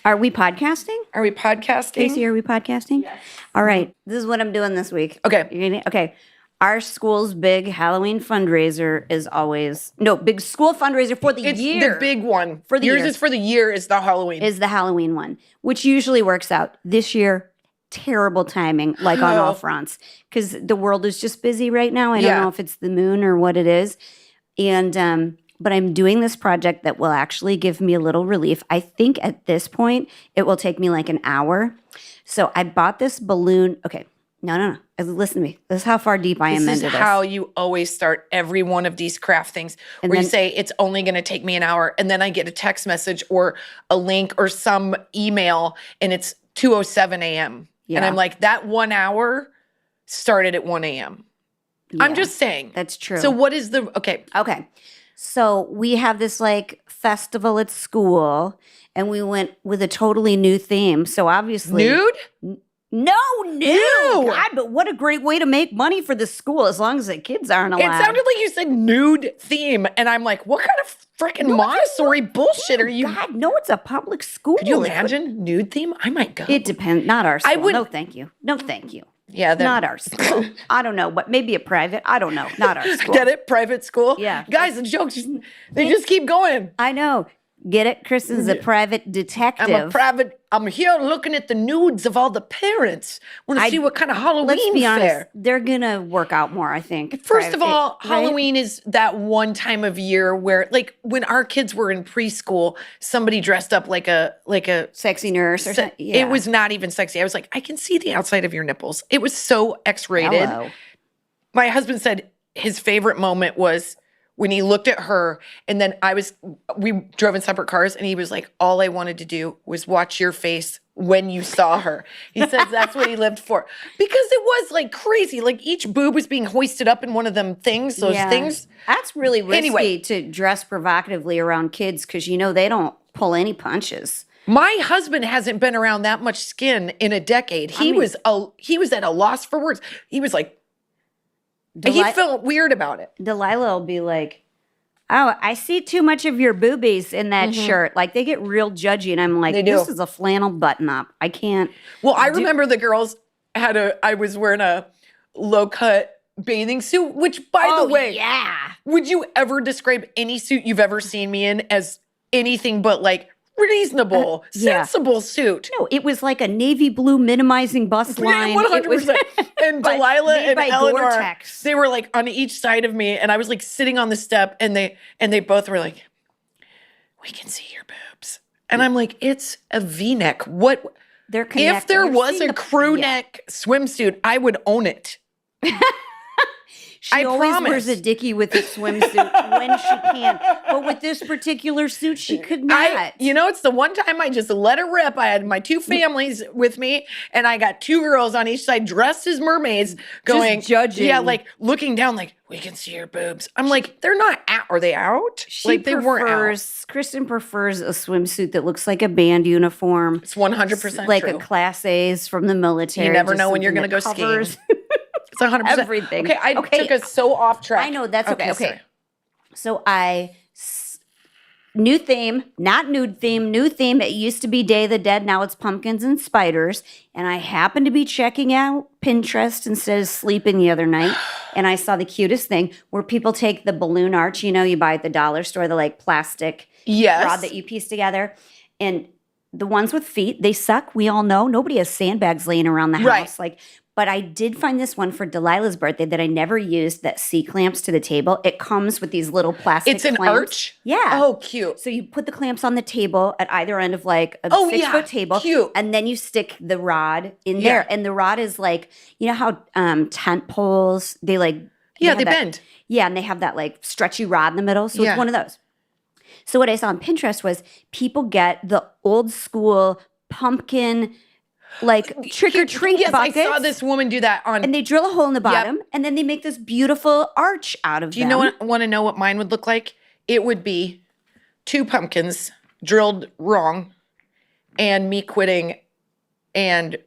Are we podcasting? Are we podcasting? Casey, are we podcasting? Yes. All right. This is what I'm doing this week. Okay. Okay. Our school's big Halloween fundraiser is always big school fundraiser for the year. It's the big one. For the Yours year. is for the year is the Halloween. Is the Halloween one, which usually works out. This year, terrible timing, like on all fronts, because the world is just busy right now. I don't know if it's the moon or what it is. And but I'm doing this project that will actually give me a little relief. I think at this point, it will take me like an hour. So I bought this balloon. Okay. No. Listen to me. This is how far deep I am into this. This is how you always start every one of these craft things, where you say, it's only going to take me an hour. And then I get a text message or a link or some email, and it's 2:07 a.m. Yeah. And I'm like, that 1 hour started at 1 a.m. Yeah, I'm just saying. That's true. So what is the, okay. So we have this like festival at school, and we went with a totally new theme. So obviously. Nude? No, nude. God, but what a great way to make money for the school, as long as the kids aren't allowed. It sounded like you said nude theme, and I'm like, what kind of freaking Montessori bullshit are you? God, no, it's a public school. Could you imagine nude theme? I might go. It depends. Not our school. I would. No, thank you. No, thank you. Yeah, not our school. I don't know, but maybe a private. I don't know. Not our school. Get it? Private school? Yeah. Guys, the jokes, they just keep going. I know. Get it? Kristen's a private detective. I'm here looking at the nudes of all the parents. Want to see what kind of Halloween Let's be honest, fair. They're going to work out more, I think. First of all, Halloween is that one time of year where, like, when our kids were in preschool, somebody dressed up like a sexy nurse or something. Yeah. It was not even sexy. I was like, I can see the outside of your nipples. It was so X-rated. Hello. My husband said his favorite moment was when he looked at her, and then we drove in separate cars, and he was like, all I wanted to do was watch your face when you saw her. He says that's what he lived for. Because it was like crazy. Like each boob was being hoisted up in one of them things, things. That's really risky to dress provocatively around kids, because they don't pull any punches. My husband hasn't been around that much skin in a decade. He was at a loss for words. He was like, he felt weird about it. Delilah will be like, oh, I see too much of your boobies in that shirt. Like, they get real judgy, and I'm like, this is a flannel button-up. I can't. Well, I remember the girls I was wearing a low-cut bathing suit, which, by the way, would you ever describe any suit you've ever seen me in as anything but, like, reasonable, sensible suit? No, it was like a navy blue minimizing bust line. 100%. And Delilah and Eleanor, Gore-Tex. They were like on each side of me, and I was like sitting on the step, and they both were like, we can see your boobs. And I'm like, it's a V-neck. What? If there was a crew neck swimsuit, I would own it. She always wears a dickie with a swimsuit when she can. But with this particular suit, she could not. It's the one time I just let her rip. I had my two families with me, and I got two girls on each side dressed as mermaids going. Just judging. Yeah, like looking down like, we can see your boobs. I'm like, they're not out. Are they out? They weren't out. Kristen prefers a swimsuit that looks like a band uniform. It's 100% like true. A Class A's from the military. You never know when you're going to go skiing. It's 100%. Everything. Okay, I took us so off track. I know, that's okay. So new theme, not nude theme, new theme. It used to be Day of the Dead. Now it's pumpkins and spiders. And I happened to be checking out Pinterest instead of sleeping the other night. And I saw the cutest thing where people take the balloon arch, you buy at the dollar store, the like plastic rod that you piece together. And the ones with feet, they suck. We all know. Nobody has sandbags laying around the house. Right. But I did find this one for Delilah's birthday that I never used, that C-clamps to the table. It comes with these little plastic clamps. It's an arch? Yeah. Oh, cute. So you put the clamps on the table at either end of like a 6-foot table. Cute. And then you stick the rod in there. And the rod is like, how tent poles, they like. They bend. Yeah, and they have that like stretchy rod in the middle. So it's one of those. So what I saw on Pinterest was people get the old school pumpkin like trick-or-treat buckets. I saw this woman do that on. And they drill a hole in the bottom, and then they make this beautiful arch out of them. Do you want to know what mine would look like? It would be 2 pumpkins drilled wrong, and me quitting, and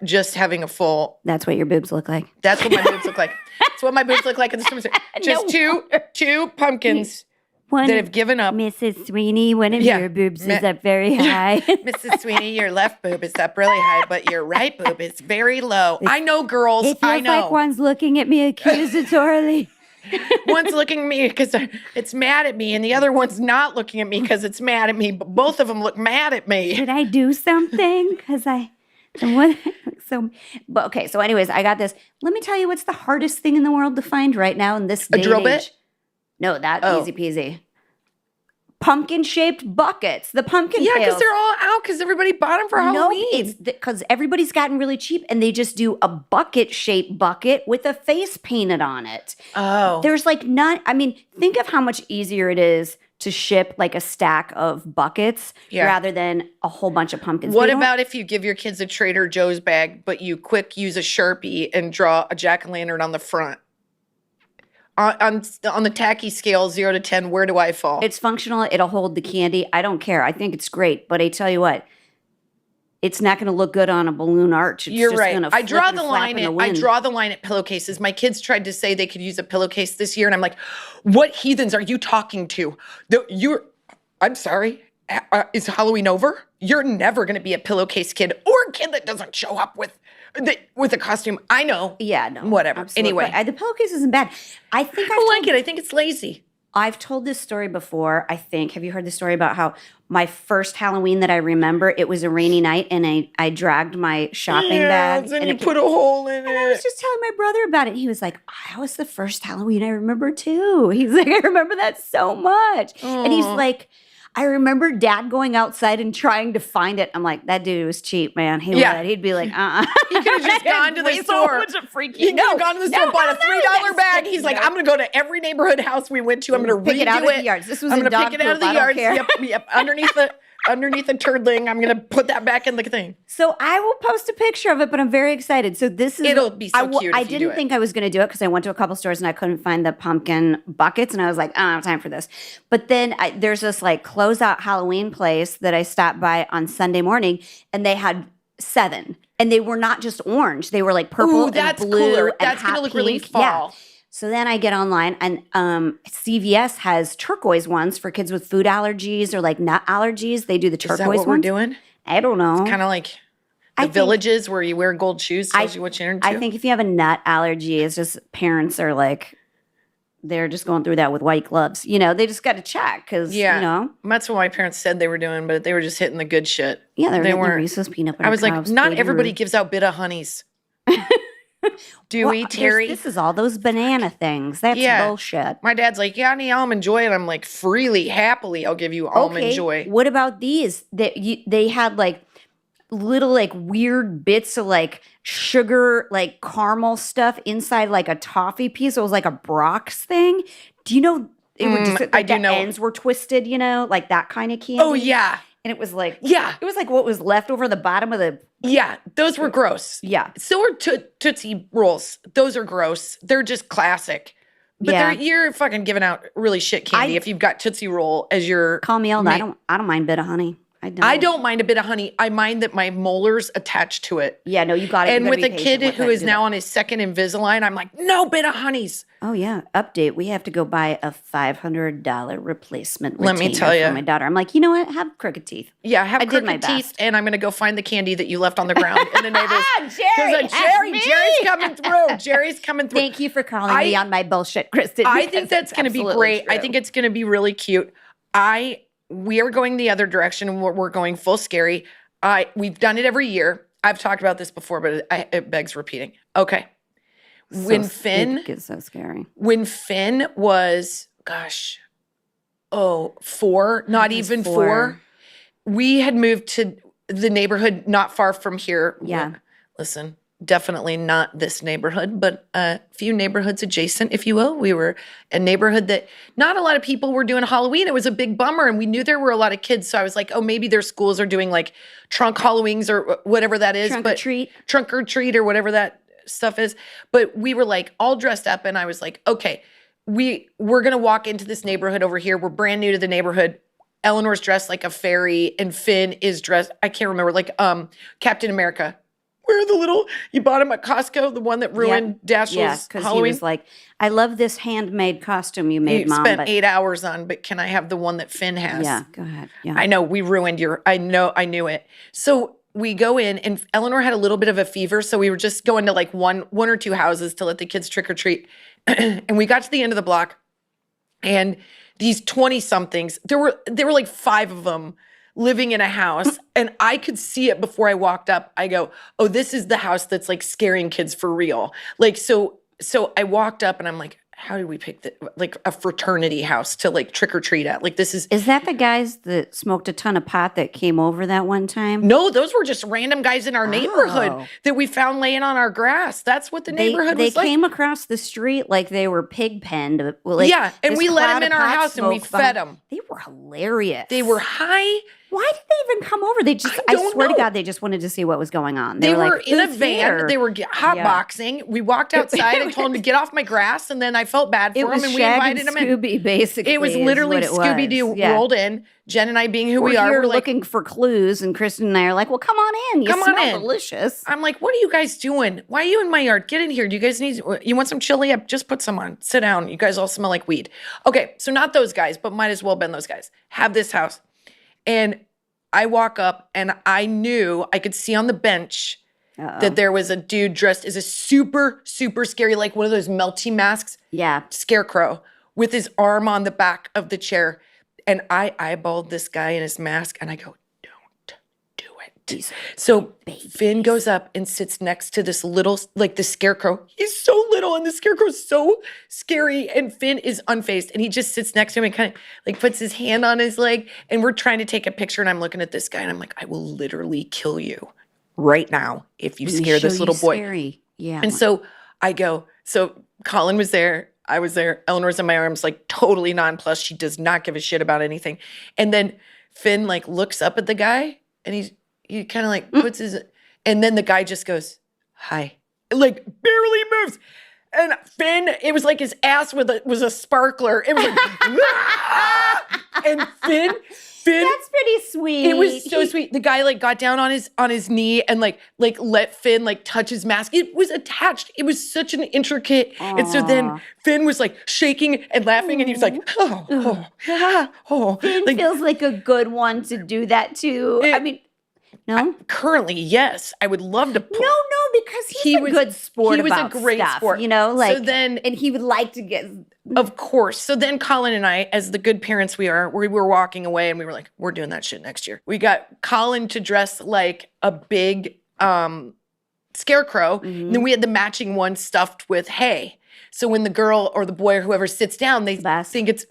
just having a full. That's what your boobs look like. That's what my boobs look like. That's what my boobs look like in the swimsuit. Just two pumpkins One that have given up. Mrs. Sweeney, one of your boobs is up very high. Mrs. Sweeney, your left boob is up really high, but your right boob is very low. I know, girls. It I feels know. like one's looking at me accusatorily. One's looking at me because it's mad at me, and the other one's not looking at me because it's mad at me, but both of them look mad at me. Should I do something? Because so anyways, I got this. Let me tell you what's the hardest thing in the world to find right now in this day A drill and age. bit? No, easy peasy. Pumpkin-shaped buckets. The pumpkin Yeah, pails. because they're all out because everybody bought them for Halloween. No, it's because everybody's gotten really cheap and they just do a bucket-shaped bucket with a face painted on it. Oh. There's like think of how much easier it is to ship like a stack of buckets rather than a whole bunch of pumpkins. What about if you give your kids a Trader Joe's bag, but you use a Sharpie and draw a jack-o'-lantern on the front? On the tacky scale, 0 to 10, where do I fall? It's functional. It'll hold the candy. I don't care. I think it's great. But I tell you what, it's not going to look good on a balloon arch. It's You're just right. gonna I draw flip the and flap line in the at wind. pillowcases. My kids tried to say they could use a pillowcase this year, and I'm like, what heathens are you talking to? I'm sorry. Is Halloween over? You're never going to be a pillowcase kid or a kid that doesn't show up with a costume. I know. Yeah, no. Whatever. Absolutely. Anyway. But the pillowcase isn't bad. I think I like it. I think it's lazy. I've told this story before, I think. Have you heard the story about how my first Halloween that I remember, it was a rainy night and I dragged my shopping bag. And you put a hole in it. I was just telling my brother about it. He was like, that was the first Halloween I remember too. He's like, I remember that so much. Aww. And he's like, I remember Dad going outside and trying to find it. I'm like, that dude was cheap, man. He'd be like, He could have just gone to the store. He could have gone to the store and bought a $3 bag. He's like, I'm going to go to every neighborhood house we went to. I'm going to pick it out of the yards. This was I'm going to pick it out of the yards. Yep. Underneath the turdling. I'm going to put that back in the thing. So I will post a picture of it, but I'm very excited. So this is it'll be so cute. I didn't think I was going to do it because I went to a couple stores and I couldn't find the pumpkin buckets, and I was like, I don't have time for this. But then there's this like closeout Halloween place that I stopped by on Sunday morning, and they had 7, and they were not just orange; they were like purple and blue. Cooler. And that's going to look really fall. Yeah. So then I get online and CVS has turquoise ones for kids with food allergies or like nut allergies. They do the turquoise ones. Is that what we're doing? I don't know. It's kind of like the Villages where you wear gold shoes tells you what you're into. I think if you have a nut allergy, it's just parents are like, they're just going through that with white gloves. You know, they just got to check because, you know. That's what my parents said they were doing, but they were just hitting the good shit. Yeah, they weren't. Reese's peanut butter I was like, cups, not everybody gives out Bit of honeys. Do we, Terry? This is all those banana things. That's bullshit. My dad's like, yeah, I need almond joy. And I'm like, freely, happily, I'll give you almond joy. What about these? They had like little like weird bits of like sugar, like caramel stuff inside like a toffee piece. It was like a Brock's thing. Do you know? It would just, like, I do know. Ends were twisted, you know, like that kind of candy. Oh, yeah. And it was like, it was like what was left over the bottom of the. Yeah, those were gross. Yeah. So were Tootsie Rolls. Those are gross. They're just classic. But you're fucking giving out really shit candy if you've got Tootsie Roll as your. Call me old. I don't mind Bit of honey. I don't mind a bit of honey. I mind that my molars attach to it. Yeah, no, you got it. And with a kid who is now on his second Invisalign, I'm like, no Bit of honeys. Oh yeah, update. We have to go buy a $500 replacement. Let me tell you, for my daughter. I'm like, you know what? Have crooked teeth. Yeah, have crooked teeth, and I'm going to go find the candy that you left on the ground in the neighbors. Jerry's coming through. Jerry's coming through. Thank you for calling me on my bullshit, Kristin. I think that's going to be great. True. I think it's going to be really cute. We are going the other direction. We're going full scary. We've done it every year. I've talked about this before, but it begs repeating. Okay. It gets so scary. When Finn was, 4, not even 4, we had moved to the neighborhood not far from here. Yeah. Listen, definitely not this neighborhood, but a few neighborhoods adjacent, if you will. We were a neighborhood that not a lot of people were doing Halloween. It was a big bummer, and we knew there were a lot of kids. So I was like, oh, maybe their schools are doing like trunk Halloweens or whatever that is. Trunk or treat or whatever that stuff is. But we were like all dressed up, and I was like, okay, we're going to walk into this neighborhood over here. We're brand new to the neighborhood. Eleanor's dressed like a fairy, and Finn is dressed, I can't remember, like Captain America. Where are the little, you bought him at Costco, the one that ruined Dashiell's because Halloween? he was like, I love this handmade costume you made, You Mom. spent but 8 hours on, but can I have the one that Finn has? Yeah, go ahead. Yeah. I know, we ruined I knew it. So we go in, and Eleanor had a little bit of a fever, so we were just going to like one or two houses to let the kids trick or treat. And we got to the end of the block, and these 20-somethings, there were like 5 of them living in a house, and I could see it before I walked up. I go, oh, this is the house that's like scaring kids for real. Like, so I walked up, and I'm like, how did we pick like a fraternity house to like trick or treat at? Like, this is that the guys that smoked a ton of pot that came over that one time? no, those were just random guys in our neighborhood Oh. that we found laying on our grass. That's what the neighborhood was They like. came across the street like they were pig penned. Like, Yeah, and this we let cloud them in of our pot house and we smoke fed behind- them. They were hilarious. They were high. Why did they even come over? They just, I I don't swear know. to God, they just wanted to see what was going on. They were like, in a "Who's van. here?" They were hotboxing. We walked outside and told them to get off my grass, and then I felt bad for It them, was and we Shag invited and them in. Scooby, basically. It was is literally what it was. Scooby-Doo Yeah. rolled in. Jen and I, being who We're we are, here we're like, looking for clues, and Kristen and I are like, "Well, come on in. You Come on smell in." delicious." I'm like, what are you guys doing? Why are you in my yard? Get in here. Do you guys you want some chili? Just put some on. Sit down. You guys all smell like weed. Okay, so not those guys, but might as well been those guys. Have this house. And I walk up, and I knew I could see on the bench that there was a dude dressed as a super, super scary, like one of those melty masks, Yeah. scarecrow, with his arm on the back of the chair. And I eyeballed this guy in his mask, and I go, don't do it. So Finn goes up and sits next to this little, like the scarecrow. He's so little, and the scarecrow's so scary, and Finn is unfazed, and he just sits next to him and kind of like puts his hand on his leg, and we're trying to take a picture, and I'm looking at this guy, and I'm like, I will literally kill you right now if you scare this little boy. Scary. Yeah. And so I go, so Colin was there. I was there. Eleanor's in my arms, like totally nonplussed. She does not give a shit about anything. And then Finn like looks up at the guy, and he kind of like puts his, and then the guy just goes, hi, like barely moves. And Finn, it was like his ass was a sparkler. It was like, "Ah!" And Finn. That's pretty sweet. It was so sweet. The guy like got down on his knee and like let Finn like touch his mask. It was attached. It was such an intricate. And so then Finn was like shaking and laughing, and he was like, Finn like, feels like a good one to do that too. I mean, no? currently, yes. I would love to No, because he was a good sport. He was about a great stuff, sport. you know, like, so then, and he would like to get. of course. So then Colin and I, as the good parents we are, we were walking away, and we were like, we're doing that shit next year. We got Colin to dress like a big scarecrow. And then we had the matching one stuffed with hay. So when the girl or the boy or whoever sits down, they think it's,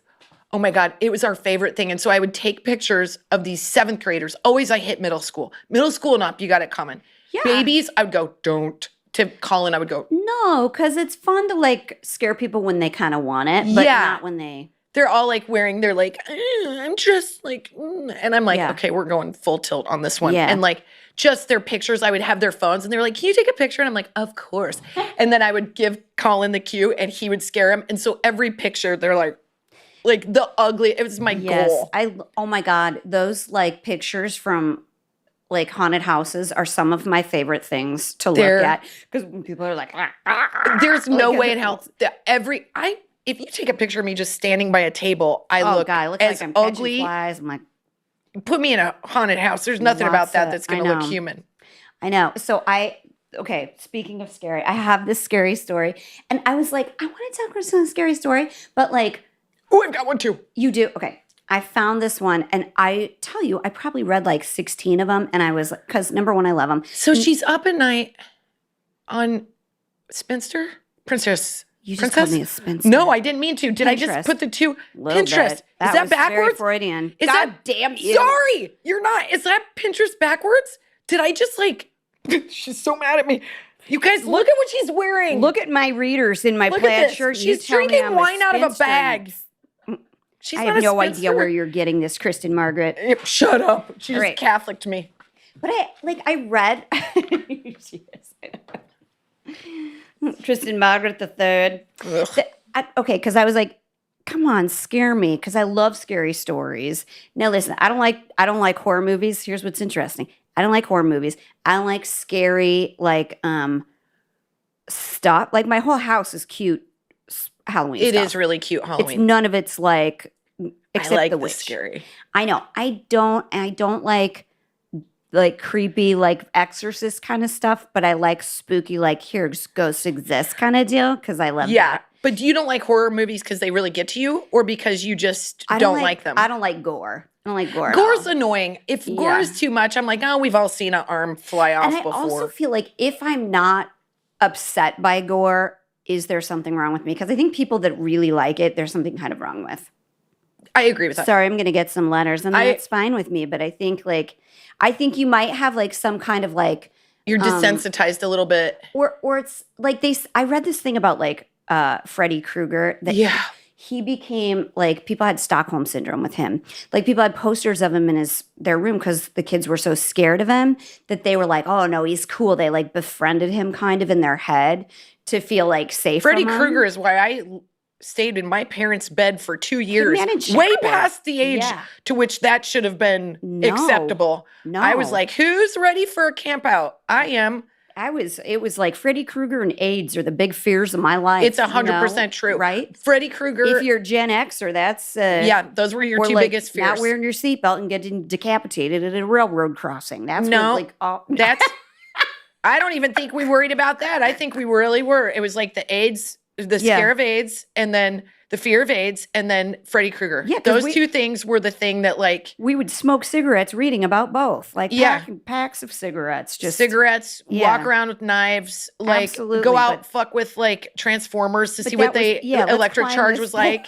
oh my God, it was our favorite thing. And so I would take pictures of these 7th graders. Always I hit middle school. Middle school and up, you got it coming. Yeah. Babies, I would go, don't. To Colin, I would go, No, because it's fun to like scare people when they kind of want it, but not when they. They're all like they're like, I'm just like, and I'm like, Yeah. okay, we're going full tilt on this one. Yeah. And like just their pictures, I would have their phones, and they were like, can you take a picture? And I'm like, of course. And then I would give Colin the cue, and he would scare him. And so every picture, they're like the ugly, it was my goal. Oh my God, those like pictures from like haunted houses are some of my favorite things to look at, because people are like, there's no way in hell that if you take a picture of me just standing by a table, I look as like I'm ugly. catching flies. I'm like, put me in a haunted house. There's nothing about that that's going to look human. I know. So okay, speaking of scary, I have this scary story, and I was like, I want to tell Kristen a scary story, but like, oh, I've got one too. You do? Okay. I found this one, and I tell you, I probably read like 16 of them, and I was, because number one, I love them. So she's up at night on Spinster? Princess? You just Princess? called me a spinster. No, I didn't mean to. Did I Pinterest. just put the two? Little Pinterest. bit. Is that was backwards? Very Freudian. Is God that, damn you. Sorry, you're not. Is that Pinterest backwards? Did I just like, she's so mad at me. You guys, look at what she's wearing. Look at my readers in my Look at plaid this. shirt. She's drinking wine out of a bag. She's I not have a no spinster. idea where you're getting this, Kristen Margaret. Shut up. She just Right. Catholic me. But I read. She is. Kristen Margaret the Third. Okay, because I was like, come on, scare me, because I love scary stories. Now listen, I don't like horror movies. Here's what's interesting. I don't like horror movies. I don't like scary, like, stuff. Like, my whole house is cute Halloween It stuff. is really cute It's Halloween. none of it's like, I except like the the witch. scary. I know. I don't like creepy, like Exorcist kind of stuff, but I like spooky, like here ghosts exist kind of deal because I love Yeah. that. But you don't like horror movies because they really get to you or because you just I don't like them? I don't like gore. I don't like gore. at Gore's all. annoying. If gore Yeah. is too much, I'm like, oh, we've all seen an arm fly off And I before. also feel like if I'm not upset by gore, is there something wrong with me? Because I think people that really like it, there's something kind of wrong with. I agree with that. Sorry, I'm going to get some letters, and that's fine with me. But I think you might have like some kind of like You're desensitized a little bit. or it's like I read this thing about like Freddy Krueger that he became like people had Stockholm syndrome with him. Like people had posters of him in their room because the kids were so scared of him that they were like, oh no, he's cool. They like befriended him kind of in their head to feel like safe. Freddy from him. Krueger is why I stayed in my parents' bed for 2 years, managed way shower. past the age to which that should have been acceptable. No. I was like, who's ready for a camp out? I am. It was like Freddy Krueger and AIDS are the big fears of my life. It's 100% true. Right? Freddy Krueger. If you're Gen Xer, that's those were your or two like biggest fears. not wearing your seatbelt and getting decapitated at a railroad crossing. That's that's. I don't even think we worried about that. I think we really were. It was like the AIDS, the scare of AIDS, and then the fear of AIDS, and then Freddy Krueger. Yeah, those two things were the thing that like we would smoke cigarettes reading about both. Like packs of cigarettes. Just cigarettes, walk around with knives, like Absolutely, go out, fuck with like Transformers to see what the electric charge was like.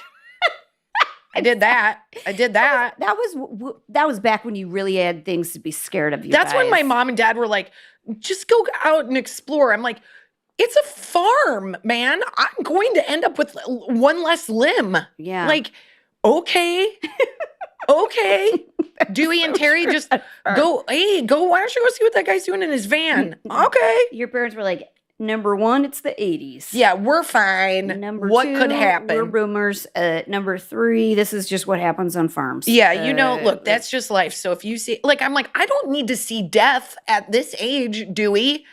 I did that. That was back when you really had things to be scared of. That's when my mom and dad were like, just go out and explore. I'm like, it's a farm, man. I'm going to end up with one less limb. Yeah. Like, okay. Okay. Dewey and Terry just go, hey, why don't you go see what that guy's doing in his van? Okay. Your parents were like, number one, it's the 80s. Yeah, we're fine. Number what two, could happen? we're boomers. Number three, this is just what happens on farms. Yeah, look, that's just life. So if you see, like, I'm like, I don't need to see death at this age, Dewey.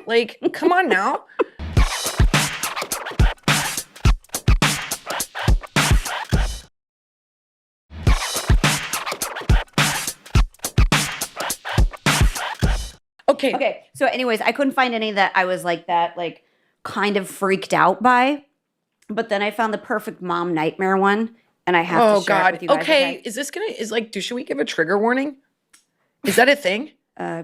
Like, come on now. Okay. So anyways, I couldn't find any that I was like that, like kind of freaked out by. But then I found the perfect mom nightmare one, and I have to share it with you guys. Okay. Should we give a trigger warning? Is that a thing?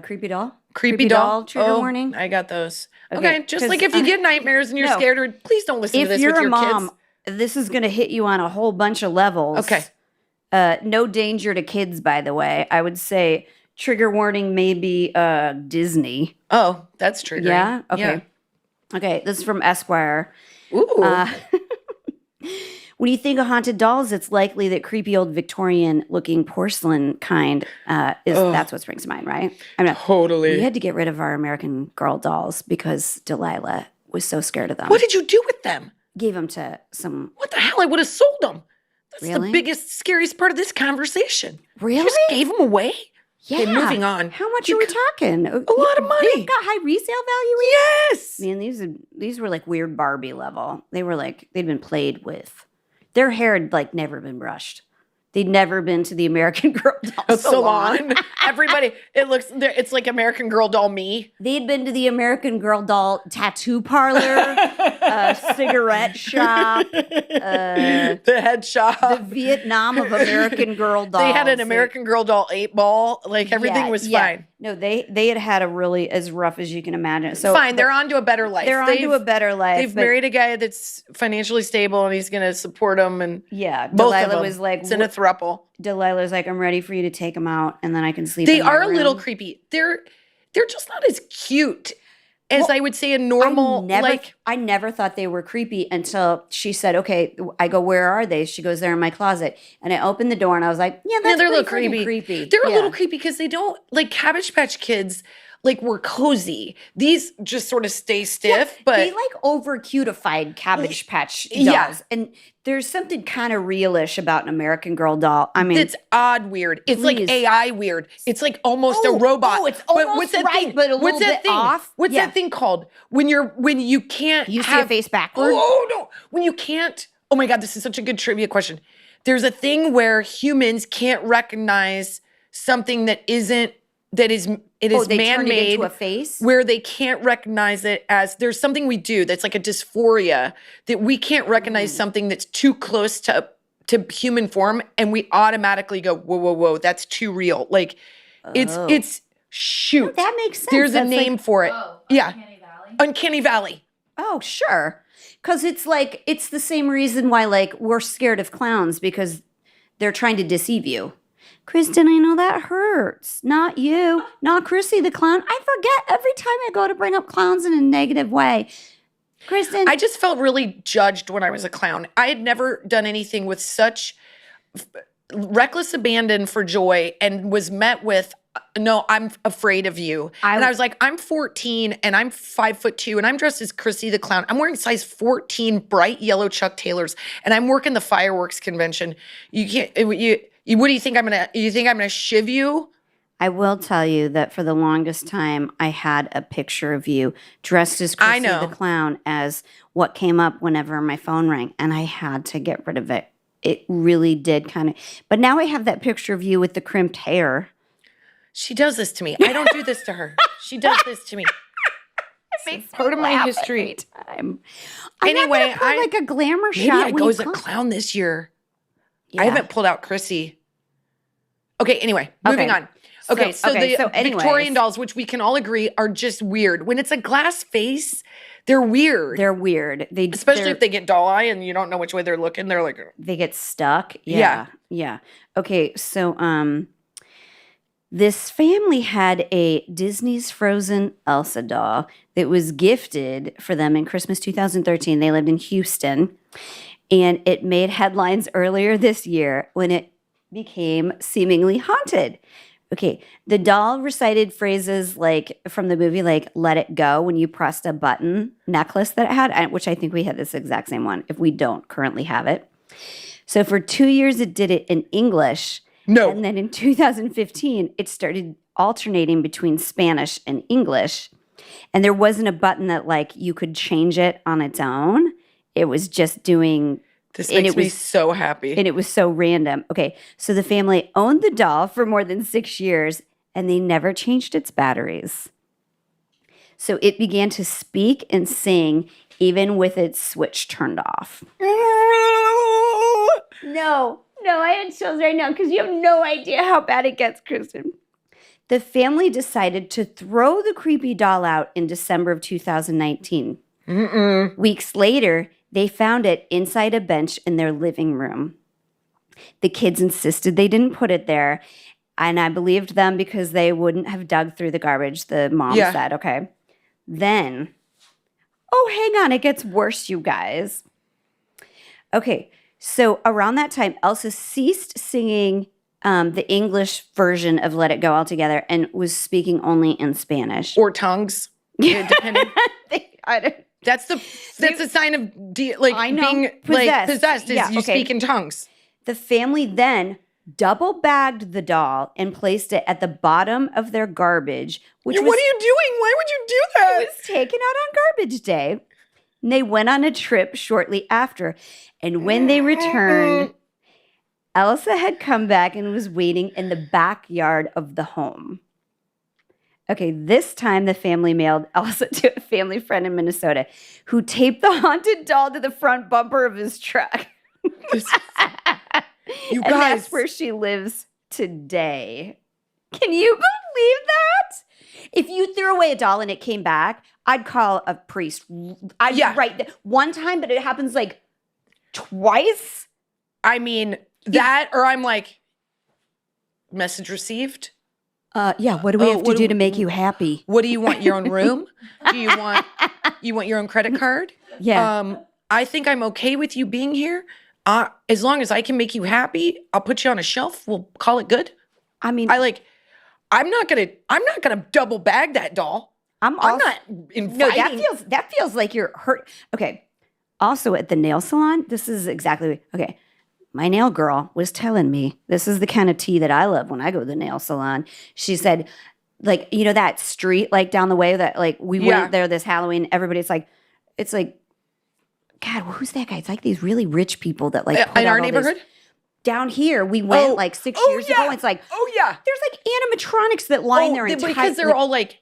Creepy doll? Creepy doll trigger warning? I got those. Okay. Just like if you get nightmares and you're scared, or please don't listen to this with your kids. If you're a mom, this is going to hit you on a whole bunch of levels. Okay. No danger to kids, by the way. I would say trigger warning maybe Disney. Oh, that's triggering. Yeah? Okay. Yeah. Okay, this is from Esquire. Ooh. When you think of haunted dolls, it's likely that creepy old Victorian-looking porcelain kind that's what springs to mind, right? Totally. We had to get rid of our American Girl dolls because Delilah was so scared of them. What did you do with them? Gave them to some... What the hell? I would have sold them. That's Really? the biggest, scariest part of this conversation. Really? You just gave them away? Yeah. Okay, moving on. How much are we talking? A lot of money. They've got high resale value. Yes. Man, these were like weird Barbie level. They were like they'd been played with. Their hair had like never been brushed. They'd never been to the American Girl doll salon. Everybody, it's like American Girl doll me. They'd been to the American Girl doll tattoo parlor, cigarette shop, the head shop, the Vietnam of American Girl dolls. They had an American Girl doll 8-ball. Like everything was fine. No, they had a really as rough as you can imagine. So fine, they're on to a better life. They're on to a better life. They've married a guy that's financially stable and he's going to support them. And both Delilah was like, it's in a throuple. Delilah's like, I'm ready for you to take them out, and then I can sleep. They in my are a room. little creepy. They're just not as cute as I would say a normal. I never thought they were creepy until she said, "Okay." I go, "Where are they?" She goes, "They're in my closet." And I opened the door, and I was like, "Yeah, they're a little creepy." They're a little creepy because they don't like Cabbage Patch Kids. like we're cozy. These just sort of stay stiff, but they like over cutified Cabbage Patch dolls. Yeah. And there's something kind of realish about an American Girl doll. I mean, it's odd weird. It's like please. AI weird. It's like almost a robot. Oh, it's almost what's that right, thing? but a What's little that bit thing? off. What's Yeah. that thing called? When you can't you see have a face backward. Oh no! When you can't. Oh my God! This is such a good trivia question. There's a thing where humans can't recognize something that isn't. That is. It is they turn it man-made. into a face? Where they can't recognize it as. There's something we do that's like a dysphoria that we can't recognize something that's too close to human form, and we automatically go, whoa, whoa, whoa, that's too real. Like, it's shoot. That makes sense. There's a That's name like- for it. Yeah. Uncanny Valley. Uncanny Valley. Oh, sure. Because it's like, it's the same reason why, like, we're scared of clowns because they're trying to deceive you. Kristin, I know that hurts. Not you. Not Chrissy the clown. I forget every time I go to bring up clowns in a negative way. Kristin. I just felt really judged when I was a clown. I had never done anything with such reckless abandon for joy and was met with, no, I'm afraid of you. And I was like, I'm 14 and I'm 5'2" and I'm dressed as Chrissy the clown. I'm wearing size 14 bright yellow Chuck Taylors and I'm working the fireworks convention. You can't, what do you think you think I'm gonna shiv you? I will tell you that for the longest time, I had a picture of you dressed as Chrissy the clown as what came up whenever my phone rang, and I had to get rid of it. It really did kind of. But now I have that picture of you with the crimped hair. She does this to me. I don't do this to her. She does this to me. It's part of my history. I'm Anyway, not gonna put like a glamour Maybe shot. I when go you as a come. clown this year. Yeah. I haven't pulled out Chrissy. Okay, anyway, moving on. Okay, so anyways. Victorian dolls, which we can all agree are just weird. When it's a glass face, they're weird. They're weird. Especially if they get doll eye and you don't know which way they're looking. They're like, they get stuck. Yeah. Okay, so this family had a Disney's Frozen Elsa doll that was gifted for them in Christmas 2013. They lived in Houston, and it made headlines earlier this year when it became seemingly haunted. Okay, the doll recited phrases like from the movie, like "Let It Go" when you pressed a button necklace that it had, which I think we had this exact same one. If we don't currently have it, so for 2 years it did it in English. no. And then in 2015, it started alternating between Spanish and English. And there wasn't a button that like you could change it on its own. It was just doing. This and makes it me was- so happy. And it was so random. Okay, so the family owned the doll for more than 6 years and they never changed its batteries. So it began to speak and sing even with its switch turned off. No, I had chills right now because you have no idea how bad it gets, Kristin. The family decided to throw the creepy doll out in December of 2019. Weeks later, they found it inside a bench in their living room. The kids insisted they didn't put it there, and I believed them because they wouldn't have dug through the garbage, the mom said, okay? Then, hang on, it gets worse, you guys. Okay, so around that time, Elsa ceased singing the English version of Let It Go altogether and was speaking only in Spanish. Or tongues. Yeah, depending. I don't, That's a sign of I know. being possessed is you speak in tongues. The family then double bagged the doll and placed it at the bottom of their garbage, which What are you doing? Why would you do that? was taken out on garbage day. And they went on a trip shortly after. And when they returned, Elsa had come back and was waiting in the backyard of the home. Okay, this time the family mailed Elsa to a family friend in Minnesota who taped the haunted doll to the front bumper of his truck. You And guys. that's where she lives today. Can you believe that? If you threw away a doll and it came back, I'd call a priest. Right. One time, but it happens like twice. I mean, that or I'm like, message received. Yeah. What do we have to do to make you happy? What do you want? Your own room? Do you want your own credit card? Yeah. I think I'm okay with you being here. As long as I can make you happy, I'll put you on a shelf. We'll call it good. I mean, I I'm not gonna double bag that doll. I'm not inviting. No, that feels like you're hurt. Okay. Also at the nail salon, this is exactly okay. My nail girl was telling me this is the kind of tea that I love when I go to the nail salon. She said, like, you know, that street like down the way that like we went there this Halloween. Everybody's like, it's like, God, who's that guy? It's like these really rich people that like put in out our all neighborhood. Down here, we went like 6 years ago. It's like, there's like animatronics that line their entire because they're all like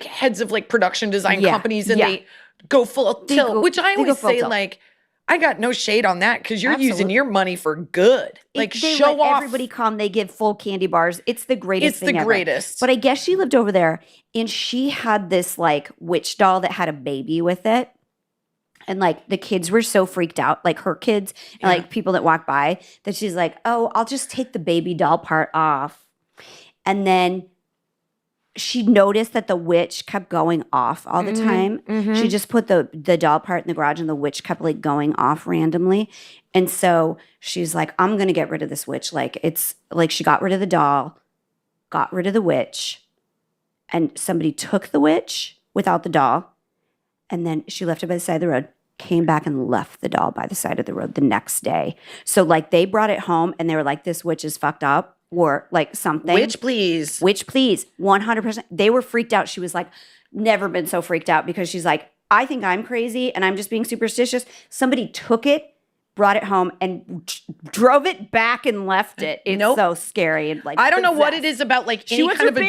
heads of like production design companies, and they go full tilt. Which I always say, like, I got no shade on that because you're using your money for good. Like, show off. Everybody come. They give full candy bars. It's the greatest. It's the greatest. But I guess she lived over there, and she had this like witch doll that had a baby with it. And like the kids were so freaked out, like her kids and like people that walk by, that she's like, oh, I'll just take the baby doll part off. And then she noticed that the witch kept going off all the time. She just put the doll part in the garage, and the witch kept like going off randomly. And so she's like, I'm going to get rid of this witch. Like, it's like she got rid of the doll, got rid of the witch, and somebody took the witch without the doll. And then she left it by the side of the road, came back and left the doll by the side of the road the next day. So like they brought it home and they were like, this witch is fucked up or like something. Witch, please. Witch, please. 100%. They were freaked out. She was like, never been so freaked out because she's like, I think I'm crazy and I'm just being superstitious. Somebody took it, brought it home and drove it back and left it. It's so scary. And like, I don't know what it is about like any kind of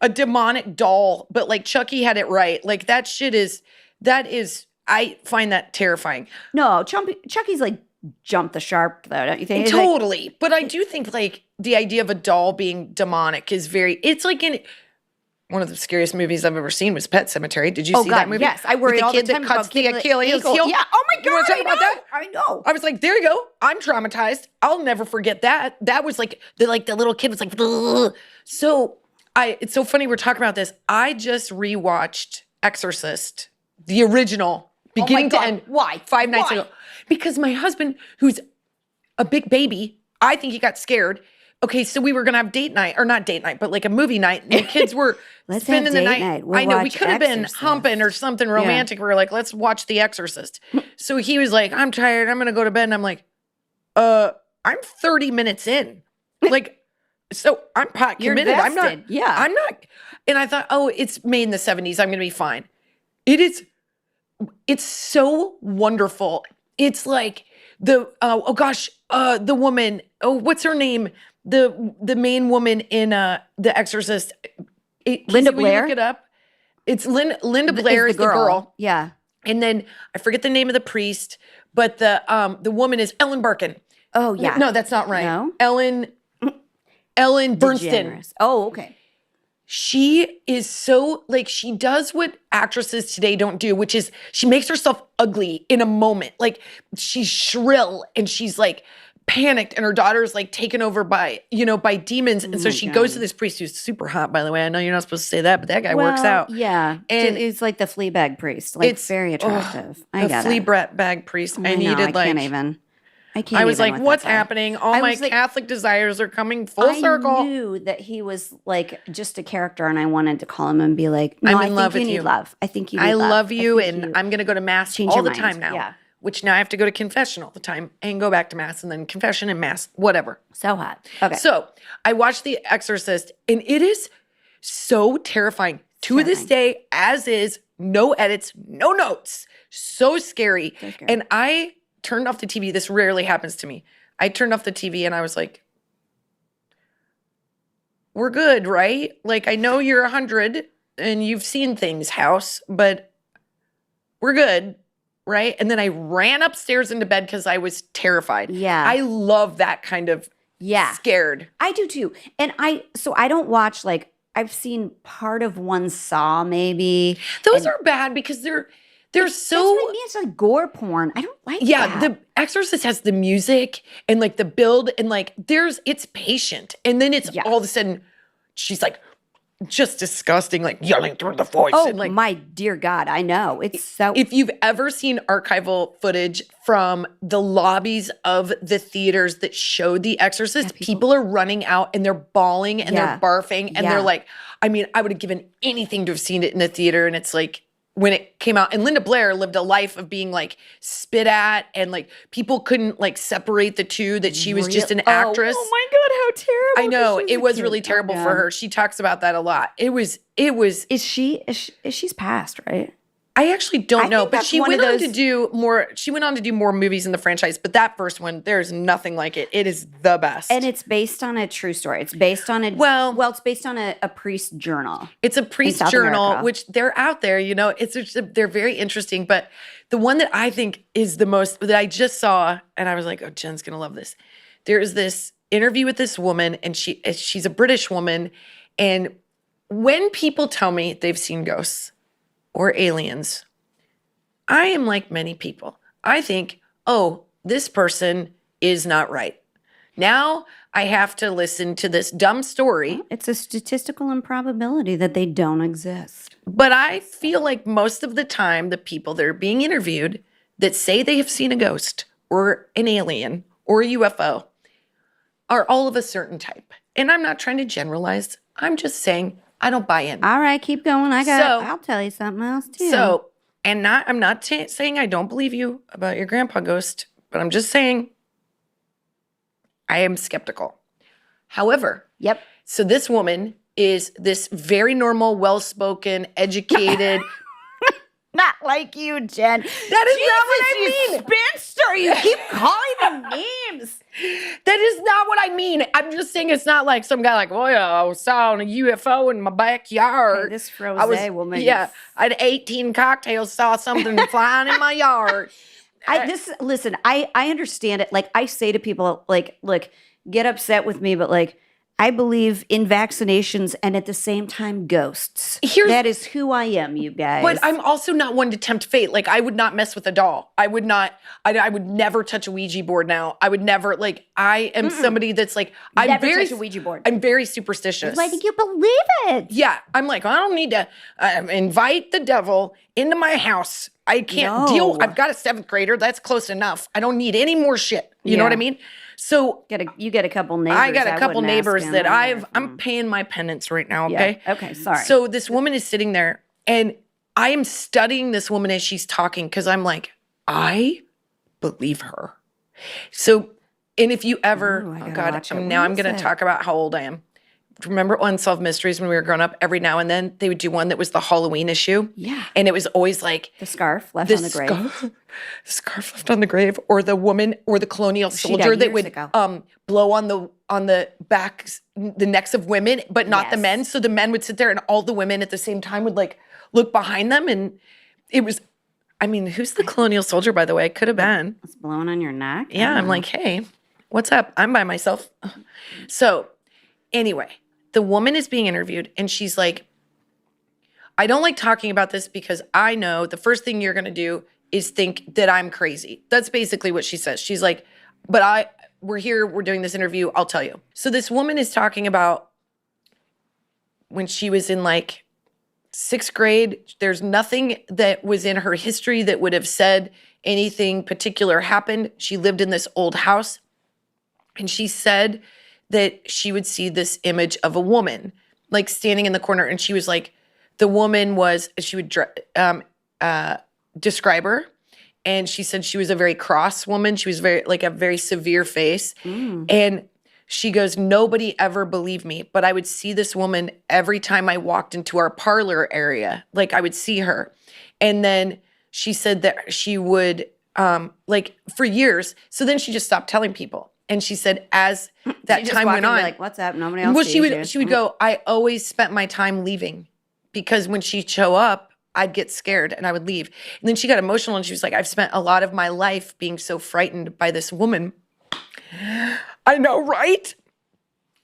a demonic doll, but like Chucky had it right. Like that is, I find that terrifying. No, Chucky's like jump the shark though, don't you think? Totally. Like, but I do think like the idea of a doll being demonic is it's like in one of the scariest movies I've ever seen was Pet Cemetery. Did you see that movie? Yes, I worry all the time that cuts about the Achilles heel. Yeah. Oh my God, you want to talk about that? I know. I was like, there you go. I'm traumatized. I'll never forget that. That was like the little kid was like, ugh. So it's so funny we're talking about this. I just rewatched Exorcist, the original, beginning to end. Why? 5 nights ago. Because my husband, who's a big baby, I think he got scared. Okay, so we were gonna have date night, or not date night, but like a movie night. And the kids were spending the night. We'll I know we watch could have been Exorcist. humping or something romantic. We were like, let's watch The Exorcist. So he was like, I'm tired. I'm gonna go to bed. And I'm like, I'm 30 minutes in. Like, so I'm pot committed. I'm not. Yeah, I'm not. And I thought, oh, it's made in the 70s. I'm gonna be fine. It is. It's so wonderful. It's like the the woman. Oh, what's her name? The main woman in The Exorcist. Linda Blair. Look it up. It's Linda Blair is the girl. Yeah. And then I forget the name of the priest, but the woman is Ellen Barkin. Oh yeah. No, that's not right. No? Ellen Bernstein. DeGeneres. Oh, okay. She is so, like, she does what actresses today don't do, which is she makes herself ugly in a moment. Like, she's shrill and she's like panicked, and her daughter's like taken over by demons. And so she goes to this priest who's super hot, by the way. I know you're not supposed to say that, but that guy works out. Yeah. And it's like the Fleabag priest. Like, it's very attractive. I got it. Fleabag priest. I can't even. I was like, what's happening? All my Catholic desires are coming full circle. I knew that he was like just a character, and I wanted to call him and be like, no, I'm in love with you. Love. I think you need love. I love you, and I'm going to go to Mass all the time now. Yeah. Which now I have to go to confession all the time and go back to Mass and then confession and Mass, whatever. So hot. Okay. So I watched The Exorcist, and it is so terrifying. To this day, as is, no edits, no notes. So scary. And I turned off the TV. This rarely happens to me. I turned off the TV and I was like, we're good, right? Like, I know you're 100 and you've seen things, house, but we're good, right? And then I ran upstairs into bed because I was terrified. Yeah. I love that kind of scared. I do too. And I don't watch, like, I've seen part of one Saw maybe. Those are bad because they're so. That's what I mean. It's like gore porn. I don't like that. Yeah, The Exorcist has the music and like the build and like it's patient. And then it's all of a sudden she's like, just disgusting, like yelling through the voice. Oh, and like, my dear God, I know. It's so... If you've ever seen archival footage from the lobbies of the theaters that showed The Exorcist, people are running out and they're bawling and they're barfing and they're like, I mean, I would have given anything to have seen it in the theater. And it's like, when it came out, and Linda Blair lived a life of being like spit at, and like people couldn't like separate the two, that she was just an actress. Oh my God, how terrible. I know, it was really terrible for her. She talks about that a lot. It was. She's passed, right? I actually don't know, but she went on those... to do more. She went on to do more movies in the franchise, but that first one, there's nothing like it. It is the best, and it's based on a true story. It's based on it's based on a priest journal. It's a priest journal, which they're out there. You know, they're very interesting. But the one that I think is the most, that I just saw, and I was like, oh, Jen's gonna love this. There's this interview with this woman, and she's a British woman, and when people tell me they've seen ghosts or aliens, I am like many people. I think, oh, this person is not right. Now I have to listen to this dumb story. Well, it's a statistical improbability that they don't exist. But I feel like most of the time, the people that are being interviewed that say they have seen a ghost or an alien or a UFO are all of a certain type. And I'm not trying to generalize. I'm just saying, I don't buy in. All right, keep going. I'll tell you something else too. I'm not saying I don't believe you about your grandpa ghost, but I'm just saying I am skeptical. However, so this woman is this very normal, well-spoken, educated. Not like you, Jen. That is not what I mean. Spinster, you keep calling them names. That is not what I mean. I'm just saying it's not like some guy like, oh yeah, I saw a UFO in my backyard. Hey, this Frosé woman. Yeah, I had 18 cocktails, saw something flying in my yard. Listen, I understand it. Like, I say to people, like, look, get upset with me, but like, I believe in vaccinations and at the same time ghosts. That is who I am, you guys. But I'm also not one to tempt fate. Like, I would not mess with a doll. I would never touch a Ouija board now. I would never, like, I am somebody that's like, never touch a Ouija board. I'm very superstitious. Why do you believe it? Yeah. I'm like, I don't need to invite the devil into my house. I can't deal. I've got a 7th grader. That's close enough. I don't need any more shit. You know what I mean? So you get a couple neighbors. I got a couple neighbors that I'm paying my penance right now. Okay. Yeah. Okay. Sorry. So this woman is sitting there, and I am studying this woman as she's talking, because I'm like, I believe her. So, and if you ever, I'm going to talk about how old I am. Remember Unsolved Mysteries when we were growing up? Every now and then they would do one that was the Halloween issue. Yeah. And it was always like the scarf left on the grave. The scarf left on the grave, or the woman, or the colonial soldier that would blow on the backs, the necks of women, but not the men. So the men would sit there, and all the women at the same time would like look behind them. And it was, I mean, who's the colonial soldier, by the way? Could have been. It's blowing on your neck? Yeah. I'm like, hey, what's up? I'm by myself. So anyway, the woman is being interviewed, and she's like, I don't like talking about this because I know the first thing you're going to do is think that I'm crazy. That's basically what she says. She's like, but we're here, we're doing this interview, I'll tell you. So this woman is talking about when she was in like 6th grade. There's nothing that was in her history that would have said anything particular happened. She lived in this old house, and she said that she would see this image of a woman like standing in the corner. And she was like, the woman was, she would describe her. And she said she was a very cross woman. She was a very severe face. And she goes, nobody ever believed me, but I would see this woman every time I walked into our parlor area. Like, I would see her. And then she said that she would, like, for years. So then she just stopped telling people. And she said, as that time went on, like, what's up? Nobody else sees you. She would go, I always spent my time leaving, because when she'd show up, I'd get scared and I would leave. And then she got emotional, and she was like, I've spent a lot of my life being so frightened by this woman. I know, right?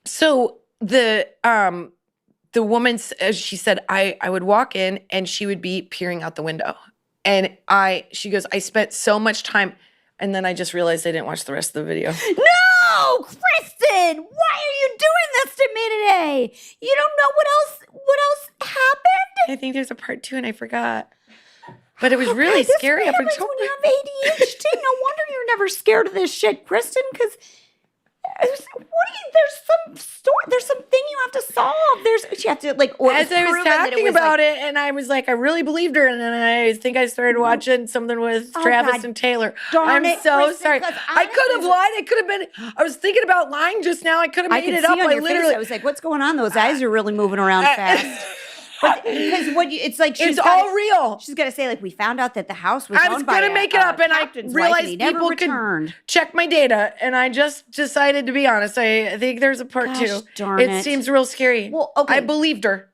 So the woman, as she said, I would walk in, and she would be peering out the window. And she goes, I spent so much time. And then I just realized I didn't watch the rest of the video. No, Kristin, why are you doing this to me today? You don't know what else happened? I think there's a part 2 and I forgot. But it was Okay, really this scary up happens until when you have ADHD. No wonder you're never scared of this shit, Kristin, because there's something you have to solve. You have to or as I was talking about it, and I was like, I really believed her, and then I think I started watching something with Travis God and Taylor. darn I'm it, so Kristin, sorry. 'cause I could have lied. I could have been. I was thinking about lying just now. I could have I made could it see up. on I your literally. face. I was like, "What's going on? Those eyes are really moving around fast." Because it's like It's all real. She's got to say, like, we found out that the house was I was owned by gonna make it up, and I captain's wife, and realized he never people returned. could check my data, and I just decided to be honest. I think there's a part Gosh 2. darn It it. seems real scary. Well, okay. I believed her.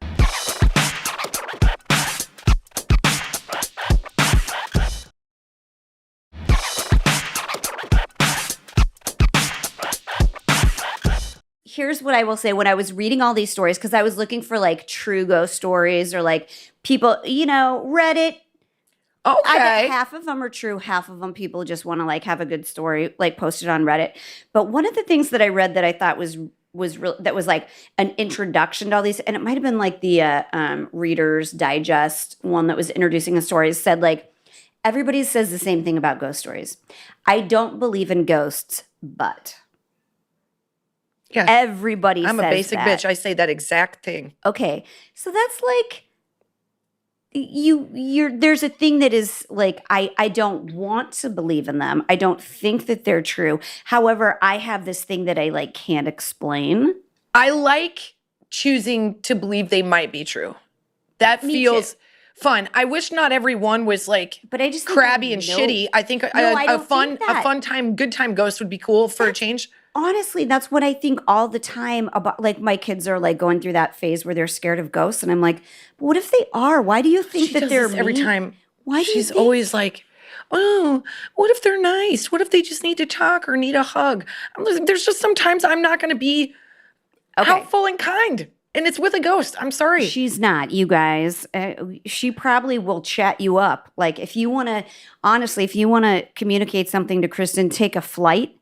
Here's what I will say. When I was reading all these stories, because I was looking for like true ghost stories or like people, Reddit. I Okay. bet half of them are true. Half of them people just want to like have a good story like posted on Reddit. But one of the things that I read that I thought was real, that was like an introduction to all these, and it might have been like the Reader's Digest one that was introducing the stories, said like, everybody says the same thing about ghost stories. I don't believe in ghosts, but Yeah. everybody I'm says a basic that. bitch. I say that exact thing. Okay, so that's like there's a thing that is like I don't want to believe in them. I don't think that they're true. However, I have this thing that I like can't explain. I like choosing to believe they might be true. That Me feels fun. I wish not everyone was like But I just think crabby and no- shitty. I think I a don't fun think that. good time ghost would be cool for a change. Honestly, that's what I think all the time about. Like my kids are like going through that phase where they're scared of ghosts, and I'm like, but what if they are? Why do you think She that does they're this every mean? time. Why do you She's think? always like, oh, what if they're nice? What if they just need to talk or need a hug? There's just sometimes I'm not going to be helpful and kind. And it's with a ghost. I'm sorry. She's not, you guys. She probably will chat you up. Like if you want to communicate something to Kristin, take a flight,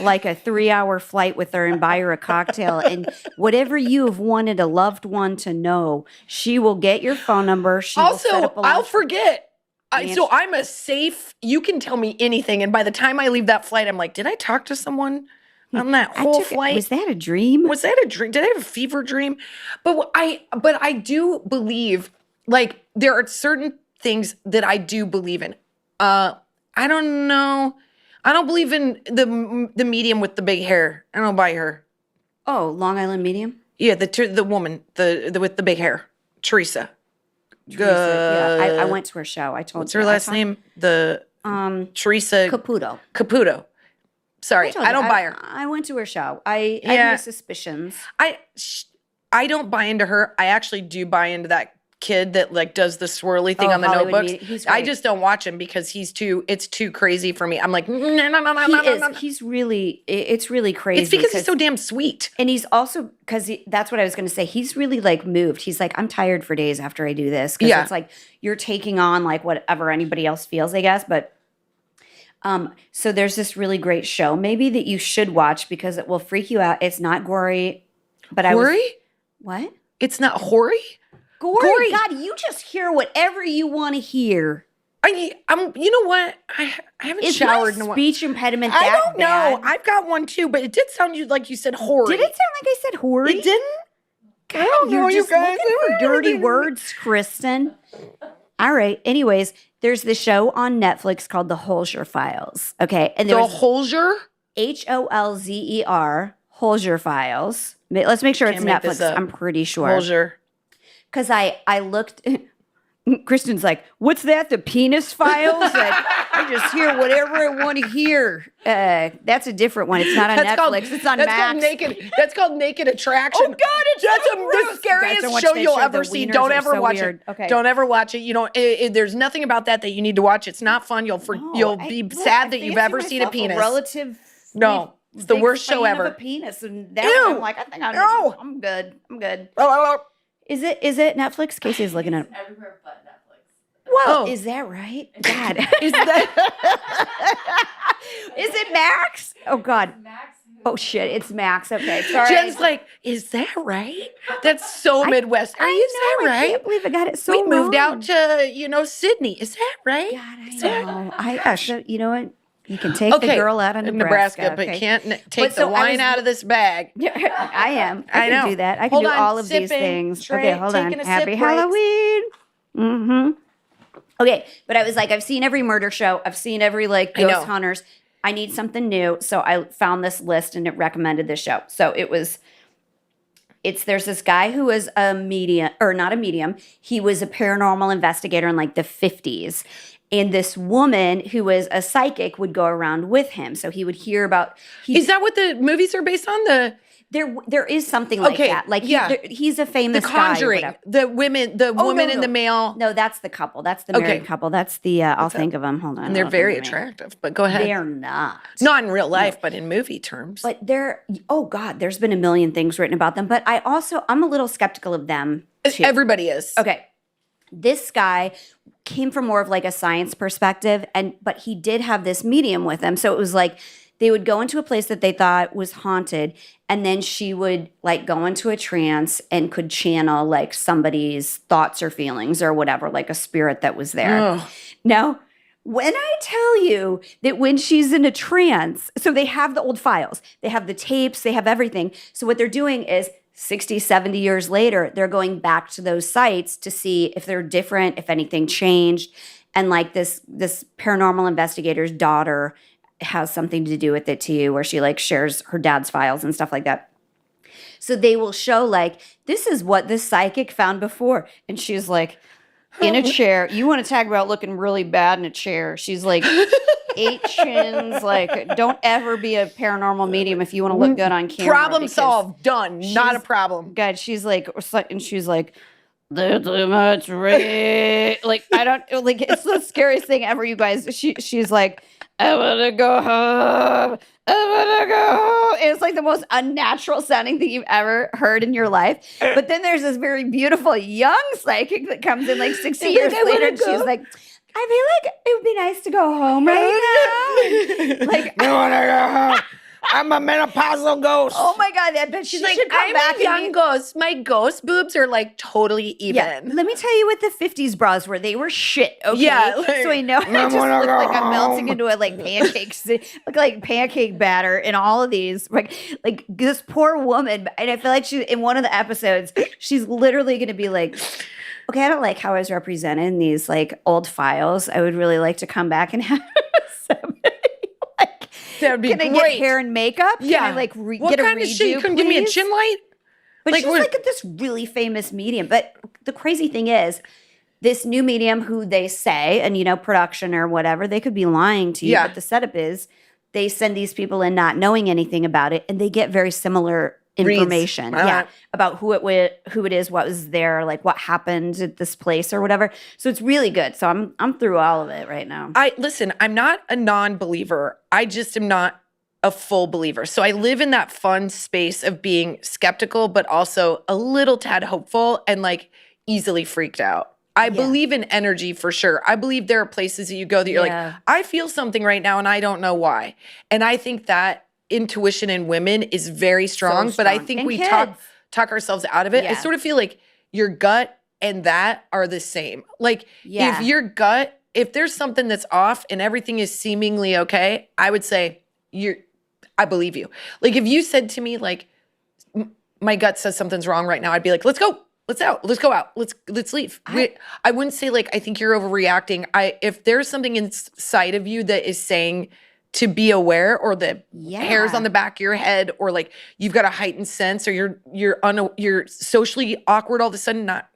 like a 3-hour flight with her and buy her a cocktail. And whatever you have wanted a loved one to know, she will get your phone number. She will set Also, up a I'll lunch- forget. Man, So I'm a safe, you can tell me anything. And by the time I leave that flight, I'm like, did I talk to someone on that whole flight? Was that a dream? Was that a dream? Did I have a fever dream? But I do believe, like, there are certain things that I do believe in. I don't know. I don't believe in the medium with the big hair. I don't buy her. Oh, Long Island Medium? Yeah, the woman, the with the big hair, Teresa. Teresa, yeah. I went to her show. I told What's her last name? Teresa Caputo. Caputo. Sorry, told I you, don't buy her. I went to her show. I had my suspicions. I don't buy into her. I actually do buy into that kid that like does the swirly thing on the Hollywood notebooks. Media. He's I great. just don't watch him because it's too crazy for me. I'm like, no. He's really, it's really crazy. It's because he's so damn sweet. And he's also, because that's what I was going to say. He's really like moved. He's like, I'm tired for days after I do this. Because it's like, you're taking on like whatever anybody else feels, I guess. But so there's this really great show maybe that you should watch because it will freak you out. It's not gory. But Gory? What? It's not hoary? Gory. God, you just hear whatever you want to hear. You know what? I haven't Is showered in my a while. speech impediment I that don't know. bad? I've got one too, but it did sound like you said hoary. Did it sound like I said hoary? It didn't? God, I don't know, you're you just guys. looking for dirty words, Kristin. All right. Anyways, there's the show on Netflix called The Holzer Files. Okay. And The there's Holzer? Holzer, Holzer Files. Let's make sure Can't it's make this Netflix. up. I'm pretty sure. Holzer. Because I looked. Kristin's like, what's that? The penis files? I just hear whatever I want to hear. That's a different one. It's not on Netflix. It's on Max. That's called Naked Attraction. Oh God, it's That's so the gross. You guys scariest don't watch show that you'll show. ever The see. wieners Don't are ever so watch weird. it. Okay. Don't ever watch it. You know, there's nothing about that you need to watch. It's not fun. You'll be sad that you've ever seen a penis. Relative. No, it's the worst show fan of ever. a penis, and that Ew. one, I'm like, I think Ew. I'm good. I'm good. Oh. Is it Netflix? Casey's looking at it. Everywhere but Netflix. Well, Oh. is that right? God. Is that Max? Oh God. Oh shit, it's Max. Okay, sorry. Jen's like, is that right? That's so Midwest. Is that right? I can't believe I got it so we moved wrong. out to, Sydney. Is that right? God, I know. So, you know what? You can take the Okay, girl out of Nebraska, but okay? can't take the wine out of this bag. Yeah, I am. I know. can do that. I can Hold do on, all of sipping, these things. Trey, Okay, hold on. taking a Happy sip breaks. Halloween. Mm-hmm. Okay, but I was like, I've seen every murder show. I've seen every like know. ghost hunters. I need something new. So I found this list and it recommended this show. So there's this guy who was a medium, or not a medium. He was a paranormal investigator in like the 50s. And this woman who was a psychic would go around with him. So he would hear about. Is that what the movies are based on? There is something like that. Like he's a famous The Conjuring, guy or the woman and the male. No, that's the couple. That's the married couple. That's the. I'll think of them. Hold on. And they're very attractive. But go ahead. They're not. Not in real life, but in movie terms. But they're. Oh God, there's been a million things written about them. But I'm a little skeptical of them too. Everybody is. Okay. This guy came from more of like a science perspective, but he did have this medium with him. So it was like they would go into a place that they thought was haunted, and then she would like go into a trance and could channel like somebody's thoughts or feelings or whatever, like a spirit that was there. Oh. Now, when I tell you that when she's in a trance, so they have the old files, they have the tapes, they have everything. So what they're doing is 60, 70 years later, they're going back to those sites to see if they're different, if anything changed. And like this paranormal investigator's daughter has something to do with it too, where she like shares her dad's files and stuff like that. So they will show like, this is what this psychic found before. And she's like, in a chair. You want to talk about looking really bad in a chair. She's like 8 chins. Like, don't ever be a paranormal medium if you want to look good on camera. Problem solved. Done. Not a problem. God, she's like, there's too much rain. Like, I don't, like, it's the scariest thing ever, you guys. She's like, I want to go home. I want to go home. It's like the most unnatural sounding thing you've ever heard in your life. But then there's this very beautiful young psychic that comes in like 60 years later, and she's like, I feel like it would be nice to go home right now. Like, I want to go home. I'm a menopausal ghost. Oh my God, I bet she's like, I'm back a young ghost. My ghost boobs are like totally even. Yeah. Let me tell you what the 50s bras were. They were shit, okay? Yeah, like, so I know I just look like I'm melting into a like pancakes, look like pancake batter in all of these. Like this poor woman, and I feel like she's in one of the episodes, she's literally gonna be like, okay, I don't like how I was represented in these like old files. I would really like to come back and have somebody. That would be Can I great. get hair and makeup? Yeah. Can I like what get a kind redo, of shit? You couldn't give me a chin light? But Like, she's like this really famous medium. But the crazy thing is, this new medium who they say, and production or whatever, they could be lying to you. Yeah. But the setup is they send these people in not knowing anything about it, and they get very similar information. Yeah, about who it is, what was there, like what happened at this place or whatever. So it's really good. So I'm through all of it right now. I'm not a non-believer. I just am not a full believer. So I live in that fun space of being skeptical, but also a little tad hopeful and like easily freaked out. I believe in energy for sure. I believe there are places that you go that you're like, I feel something right now and I don't know why. And I think that intuition in women is very strong, but I think we talk ourselves out of it. I sort of feel like your gut and that are the same. Like if your gut, if there's something that's off and everything is seemingly okay, I would say I believe you. Like if you said to me like, my gut says something's wrong right now, I'd be like, let's go. Let's go out. Let's leave. I wouldn't say like, I think you're overreacting. If there's something inside of you that is saying to be aware, or the hairs on the back of your head, or like you've got a heightened sense, or you're socially awkward all of a sudden, not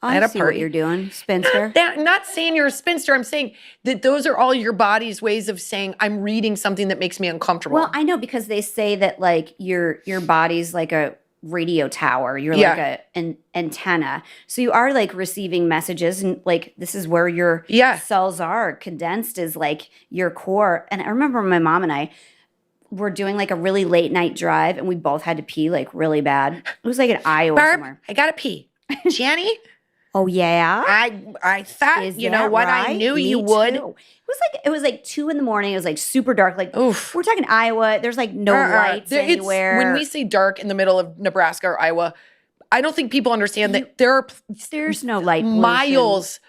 at a party. What you're doing, spinster. Not saying you're a spinster. I'm saying that those are all your body's ways of saying I'm reading something that makes me uncomfortable. Well, I know, because they say that like your body's like a radio tower. You're like an antenna. So you are like receiving messages, and like this is where your cells are condensed, is like your core. And I remember my mom and I were doing like a really late night drive, and we both had to pee like really bad. It was like in Iowa somewhere. I gotta pee. Jenny? Oh yeah? I thought, Is you know that what? right? I knew Me you would. too. It It was like 2 a.m. It was like super dark. Like Oof. we're talking Iowa. There's like no lights anywhere. When we say dark in the middle of Nebraska or Iowa, I don't think people understand that there's no light pollution. Miles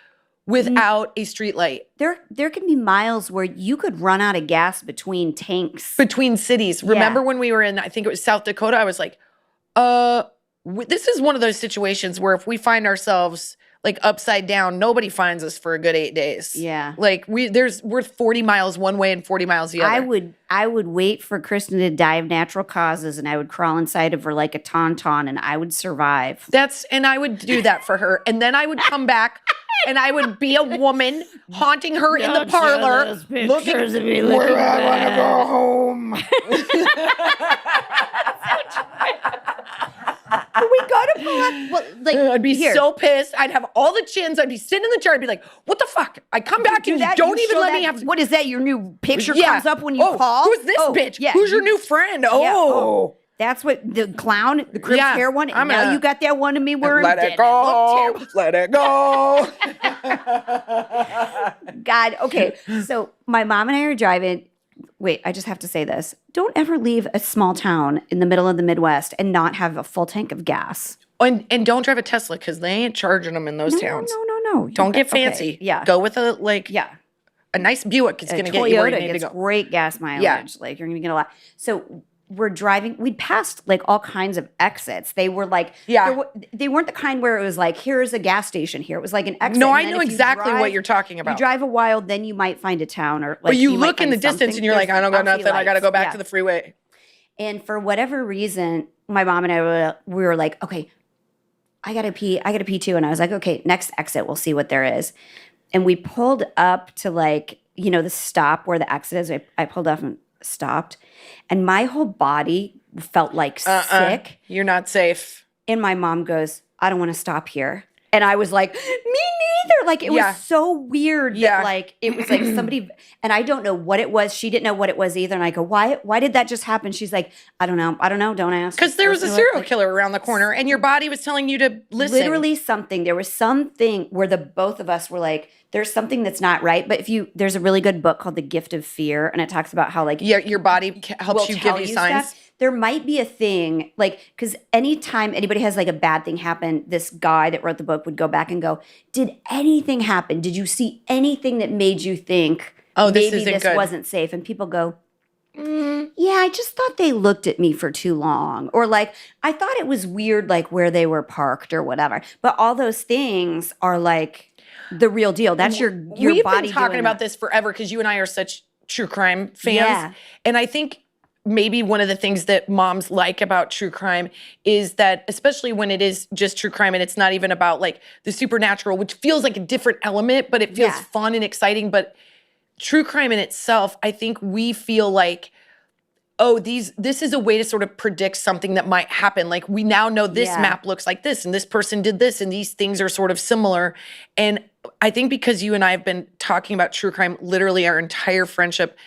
without a street light. There can be miles where you could run out of gas between tanks. Between cities. Remember when we were in, I think it was South Dakota, I was like, this is one of those situations where if we find ourselves like upside down, nobody finds us for a good 8 days. Yeah. Like we're 40 miles one way and 40 miles the other. I would wait for Kristin to die of natural causes, and I would crawl inside of her like a tauntaun, and I would survive. And I would do that for her. And then I would come back and I would be a woman haunting her in the parlor. Looking of me where I want to go home. We go to pull up. I'd be so pissed. I'd have all the chins. I'd be sitting in the chair. I'd be like, what the fuck? I come back and you don't even let me have. What is that? Your new picture comes up when you call? Who's this bitch? Yeah. Who's your new friend? Oh. That's what the clown, the Cribs hair one. And now you got that one of me wearing. Let it go. Let it go. God. Okay. So my mom and I are driving. Wait, I just have to say this. Don't ever leave a small town in the middle of the Midwest and not have a full tank of gas. And don't drive a Tesla because they ain't charging them in those towns. No. Don't get fancy. Okay. Yeah. Go with a nice Buick. It's going to get you where you need to go. Great gas mileage. Yeah. Like you're going to get a lot. So we're driving. We'd passed like all kinds of exits. They were like, they weren't the kind where it was like, here's a gas station here. It was like an exit. No, I know exactly what you're talking about. You drive a while, then you might find a town or like. But you look in the distance and you're like, I don't got nothing. I got to go back to the freeway. And for whatever reason, my mom and I we were like, okay, I gotta pee too. And I was like, okay, next exit, we'll see what there is. And we pulled up to like, the stop where the exit is. I pulled up and stopped. And my whole body felt like sick. You're not safe. And my mom goes, I don't want to stop here. And I was like, me neither. Like, it was so weird that, like, it was like somebody, and I don't know what it was. She didn't know what it was either. And I go, why did that just happen? She's like, I don't know. Don't ask. Because there was a serial killer around the corner and your body was telling you to listen. Literally something. There was something where the both of us were like, there's something that's not right. But there's a really good book called The Gift of Fear. And it talks about how, like, your body helps you give you signs. Stuff. There might be a thing, like, because anytime anybody has like a bad thing happen, this guy that wrote the book would go back and go, did anything happen? Did you see anything that made you think maybe this wasn't safe? And people go, yeah, I just thought they looked at me for too long. Or like, I thought it was weird, like where they were parked or whatever. But all those things are like the real deal. That's your body. We've been talking about this forever because you and I are such true crime fans. Yeah. And I think maybe one of the things that moms like about true crime is that, especially when it is just true crime and it's not even about like the supernatural, which feels like a different element, but it feels fun and exciting. But true crime in itself, I think we feel like, this is a way to sort of predict something that might happen. Like we now know this map looks like this and this person did this and these things are sort of similar. And I think because you and I have been talking about true crime literally our entire friendship,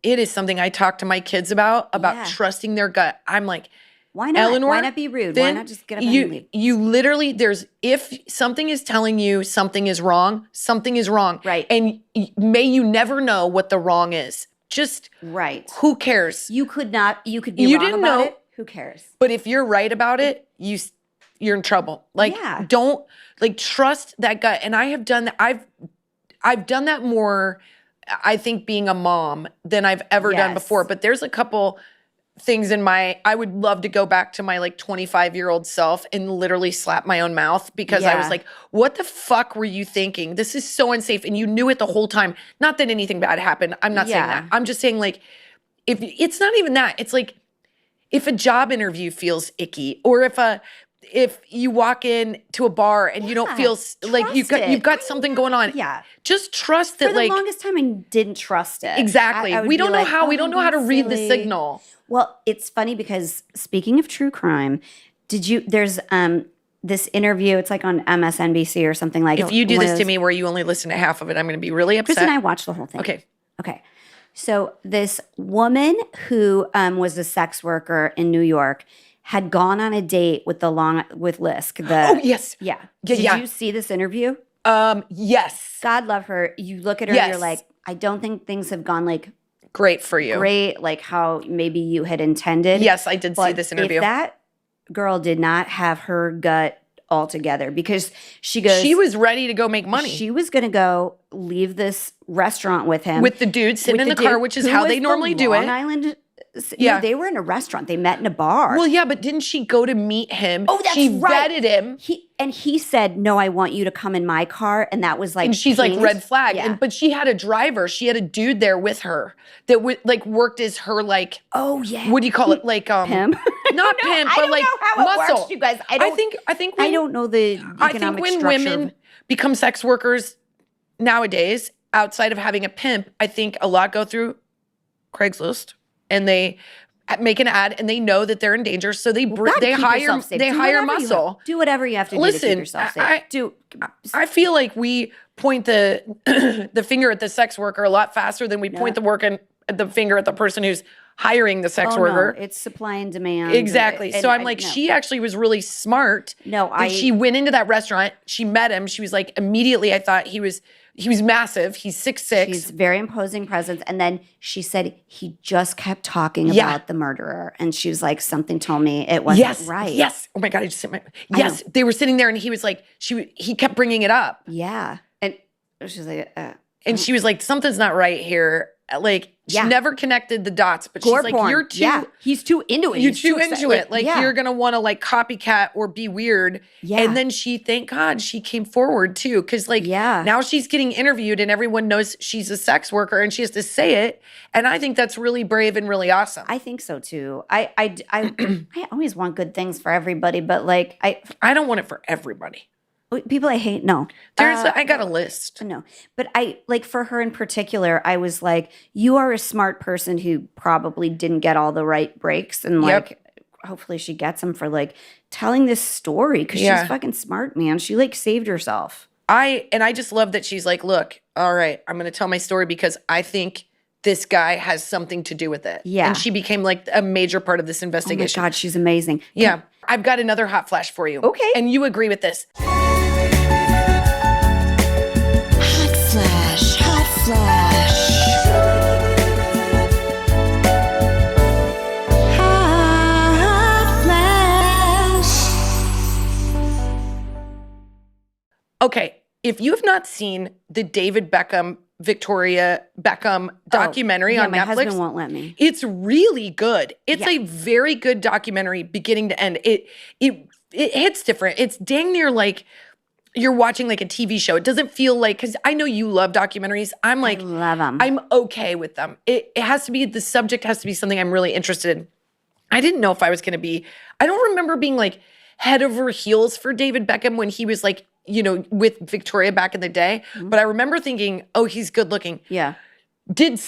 it is something I talk to my kids about trusting their gut. I'm like, why not? Eleanor, why not be rude? Why not just get up and leave? You literally, if something is telling you something is wrong, something is wrong. Right. And may you never know what the wrong is. Just who cares? You could be wrong about it. Who cares? But if you're right about it, you're in trouble. Like don't trust that gut. And I have done that. I've done that more, I think, being a mom than I've ever done before. But there's a couple things I would love to go back to my like 25-year-old self and literally slap my own mouth because I was like, what the fuck were you thinking? This is so unsafe. And you knew it the whole time. Not that anything bad happened. I'm not saying that. I'm just saying like, if it's not even that, it's like if a job interview feels icky or if you walk in to a bar and you don't feel like you've got something going on. Yeah. Just trust that. For the longest time I didn't trust it. Exactly. We don't know how to read the signal. Well, it's funny because speaking of true crime, there's this interview, it's like on MSNBC or something like. If you do this to me where you only listen to half of it, I'm going to be really upset. Chris and I watched the whole thing. Okay. So this woman who was a sex worker in New York had gone on a date with with Lisk. Oh, yes. Yeah. Did you see this interview? Yes. God love her. You look at her and you're like, I don't think things have gone like great for you. Great, like how maybe you had intended. Yes, I did see this interview. If that girl did not have her gut all together, because she was ready to go make money. She was going to go leave this restaurant with him. With the dude sitting in the car, which is how they normally do it. Long Island. Yeah, they were in a restaurant. They met in a bar. Well, yeah, but didn't she go to meet him? Oh, that's she right. vetted him. He said, "No, I want you to come in my car," and that was like, and she's pinged. like red flag. Yeah. But she had a driver. She had a dude there with her that worked as her like. Oh yeah. What do you call it? Like pimp. Not pimp, but like muscle. Works, you guys. I think. I don't know the economic I think when women become sex workers nowadays, outside of having a pimp, I think a lot go through Craigslist, and they make an ad, and they know that they're in danger, so they hire muscle. Do whatever you have to do to keep yourself safe. I feel like we point the the finger at the sex worker a lot faster than we point the finger at the person who's hiring the sex worker. No, it's supply and demand. Exactly. So I'm like, she actually was really smart. She went into that restaurant. She met him. She was like, immediately, I thought he was massive. He's 6'6". He's very imposing presence. And then she said he just kept talking about the murderer. And she was like, something told me it wasn't right. Yes. Oh my God, I just hit my. Yes. They were sitting there, and he was like, he kept bringing it up. Yeah. And she was like, and she was like, something's not right here. Like, she never connected the dots, but she's like, you're too. Yeah. He's too into it. You're too into it. Like, you're going to want to like copycat or be weird. Yeah. And then thank God she came forward too. Cause like, now she's getting interviewed and everyone knows she's a sex worker and she has to say it. And I think that's really brave and really awesome. I think so too. I always want good things for everybody, but like, I don't want it for everybody. People I hate, no. I got a list. No. But I, like for her in particular, I was like, you are a smart person who probably didn't get all the right breaks. And like, hopefully she gets them for like telling this story because she's fucking smart, man. She like saved herself. I just love that she's like, look, all right, I'm going to tell my story because I think this guy has something to do with it. Yeah. And she became like a major part of this investigation. Oh my God, she's amazing. Yeah. I've got another hot flash for you. Okay. And you agree with this. Hot flash. Okay, if you have not seen the David Beckham, Victoria Beckham documentary on Netflix. My husband won't let me. It's really good. It's a very good documentary beginning to end. It hits different. It's dang near like you're watching like a TV show. It doesn't feel like, because I know you love documentaries. I'm like, I love them. I'm okay with them. It has to be, the subject has to be something I'm really interested in. I didn't know if I was going to be, I don't remember being like head over heels for David Beckham when he was like, you know, with Victoria back in the day. Mm-hmm. But I remember thinking, oh, he's good looking. Yeah. Did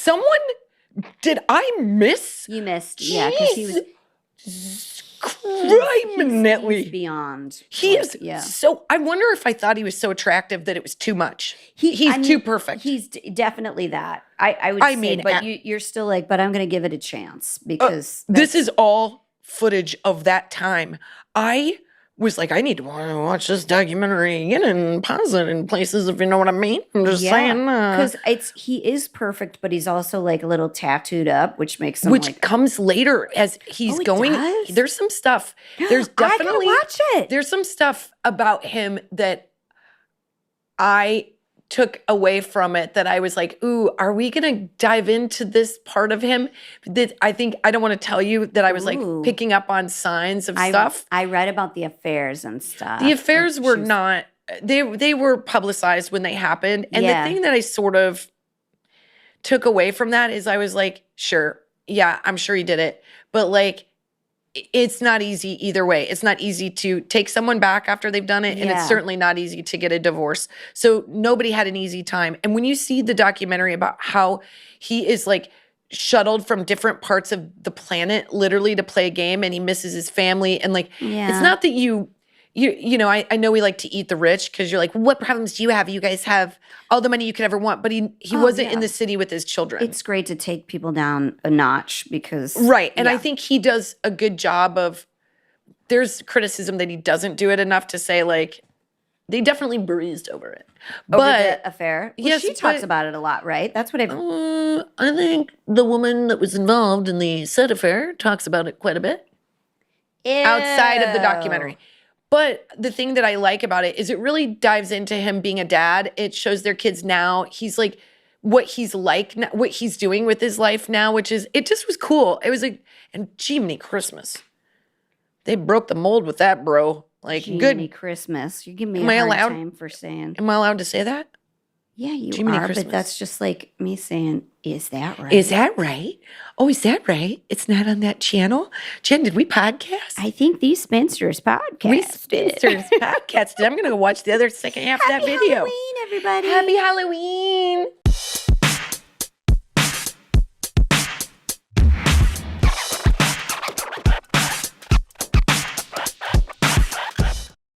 I miss? You missed. Yeah. Because he was criminally beyond. He is so. I wonder if I thought he was so attractive that it was too much. He's too perfect. He's definitely that. I would say, but you're still like, but I'm going to give it a chance because this is all footage of that time. I was like, I need to watch this documentary again and pause it in places, if you know what I mean. I'm just saying. Because he is perfect, but he's also like a little tattooed up, which makes him comes later as he's going. Does? There's some stuff. There's definitely I gotta watch it. There's some stuff about him that I took away from it that I was like, ooh, are we going to dive into this part of him? That I think, I don't want to tell you that I was like picking up on signs of stuff. I read about the affairs and stuff. The affairs were not, they were publicized when they happened. And the thing that I sort of took away from that is I was like, sure, yeah, I'm sure he did it. But like, it's not easy either way. It's not easy to take someone back after they've done it. And it's certainly not easy to get a divorce. So nobody had an easy time. And when you see the documentary about how he is like shuttled from different parts of the planet literally to play a game and he misses his family. And like, it's not that you know, I know we like to eat the rich because you're like, what problems do you have? You guys have all the money you could ever want. But he wasn't in the city with his children. It's great to take people down a notch because. Right. And I think he does a good job of, there's criticism that he doesn't do it enough to say like, They definitely breezed over it. Over But the affair. Well, yes, she talks but- about it a lot, right? That's what I've. I think the woman that was involved in the said affair talks about it quite a bit outside of the documentary. But the thing that I like about it is it really dives into him being a dad. It shows their kids now. He's like what he's like, what he's doing with his life now, which is, it just was cool. It was like, and Jiminy Christmas. They broke the mold with that, bro. Like, Jiminy good. Christmas. You give me Am I a hard allowed- time for saying. Am I allowed to say that? Yeah, you Jiminy are, Christmas. but that's just like me saying, is that right? Is that right? Oh, is that right? It's not on that channel? Jen, did we podcast? I think these spinsters podcast. We spinsters podcasted. I'm going to go watch the other second half of that video. Halloween, everybody. Happy Halloween.